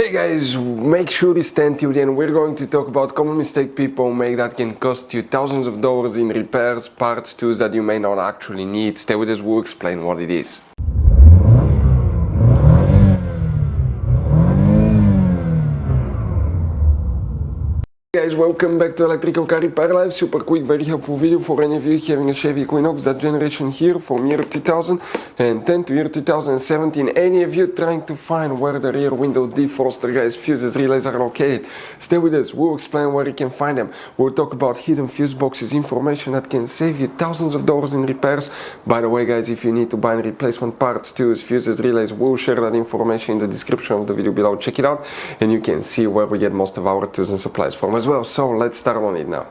Hey guys, make sure you stay tuned and we're going to talk about common mistake people make that can cost you thousands of dollars in repairs, parts, tools that you may not actually need. Stay with us, we'll explain what it is. Guys, welcome back to Electrical Car Repair Live. Super quick, very helpful video for any of you having a Chevy Equinox, that generation here from year 2010 to year 2017. Any of you trying to find where the rear window defroster guys, fuses, relays are located, stay with us. We'll explain where you can find them. We'll talk about hidden fuse boxes, information that can save you thousands of dollars in repairs. By the way guys, if you need to buy replacement parts, tools, fuses, relays, we'll share that information in the description of the video below. Check it out and you can see where we get most of our tools and supplies from as well. So let's start on it now.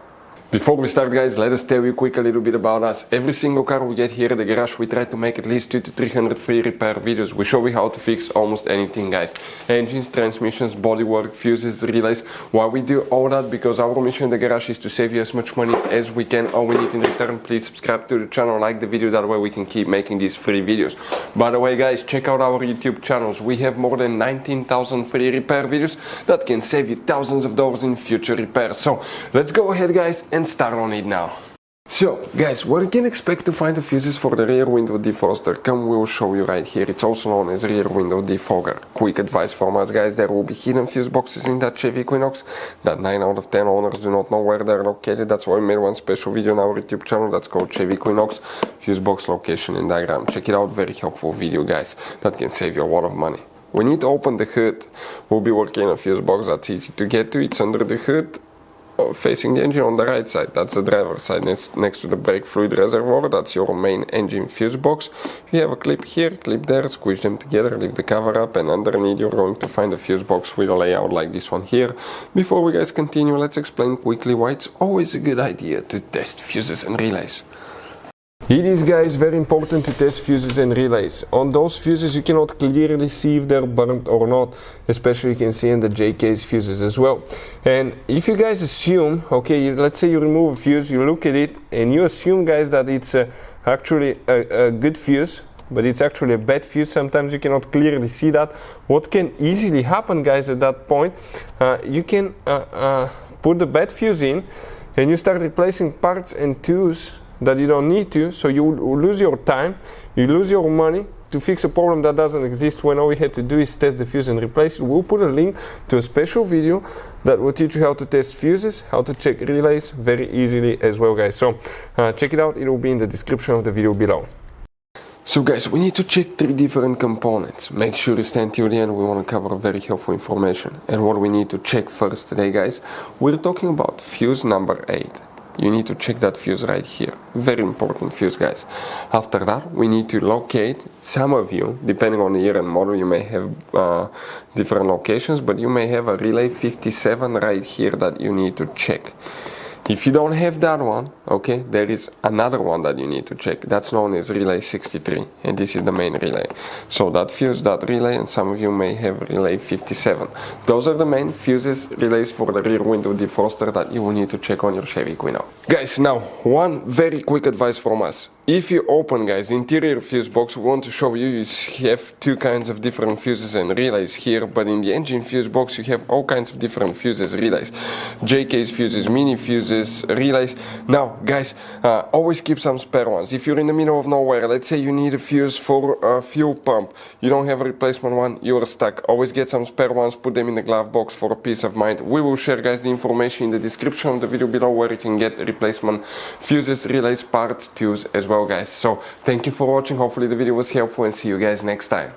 Before we start guys, let us tell you quick a little bit about us. Every single car we get here at the garage, we try to make at least 200 to 300 free repair videos. We show you how to fix almost anything guys. Engines, transmissions, bodywork, fuses, relays. Why we do all that? Because our mission in the garage is to save you as much money as we can. All we need in return, please subscribe to the channel, like the video, that way we can keep making these free videos. By the way guys, check out our YouTube channels. We have more than 19,000 free repair videos that can save you thousands of dollars in future repairs. So let's go ahead guys and start on it now. So guys, where you can expect to find the fuses for the rear window defroster, we'll show you right here. It's also known as rear window defogger. Quick advice from us guys, there will be hidden fuse boxes in that Chevy Equinox that 9 out of 10 owners do not know where they're located. That's why we made one special video on our YouTube channel that's called Chevy Equinox fuse box location and diagram. Check it out, very helpful video guys, that can save you a lot of money. We need to open the hood. We'll be working on a fuse box that's easy to get to. It's under the hood, facing the engine on the right side. That's the driver's side, next to the brake fluid reservoir. That's your main engine fuse box. You have a clip here, clip there, squish them together, leave the cover up, and underneath you're going to find a fuse box with a layout like this one here. Before we guys continue, let's explain quickly why it's always a good idea to test fuses and relays. It is guys very important to test fuses and relays. On those fuses you cannot clearly see if they're burnt or not, especially you can see in the J-case fuses as well. And if you guys assume, okay, let's say you remove a fuse, you look at it and you assume guys that it's actually a good fuse, but it's actually a bad fuse, sometimes you cannot clearly see that. What can easily happen guys at that point, you can put the bad fuse in and you start replacing parts and tools that you don't need to, so you lose your time, you lose your money to fix a problem that doesn't exist, when all we had to do is test the fuse and replace it. We'll put a link to a special video that will teach you how to test fuses, how to check relays very easily as well guys. So check it out, it will be in the description of the video below. So guys, we need to check 3 different components. Make sure you stay until the end, we want to cover very helpful information. And what we need to check first today guys, we're talking about fuse number 8. You need to check that fuse right here. Very important fuse guys. After that, we need to locate, some of you, depending on the year and model, you may have different locations, but you may have a relay 57 right here that you need to check. If you don't have that one, okay, there is another one that you need to check. That's known as relay 63, and this is the main relay. So that fuse, that relay, and some of you may have relay 57. Those are the main fuses, relays for the rear window defroster that you will need to check on your Chevy Equinox. Guys, now, one very quick advice from us. If you open guys the interior fuse box, we want to show you, you have 2 kinds of different fuses and relays here, but in the engine fuse box you have all kinds of different fuses, relays, J-case fuses, mini fuses, relays. Now guys, always keep some spare ones. If you're in the middle of nowhere, let's say you need a fuse for a fuel pump, you don't have a replacement one, you're stuck, always get some spare ones, put them in the glove box for a peace of mind. We will share guys the information in the description of the video below where you can get replacement fuses, relays, parts, tools as well guys. So thank you for watching, hopefully the video was helpful and see you guys next time.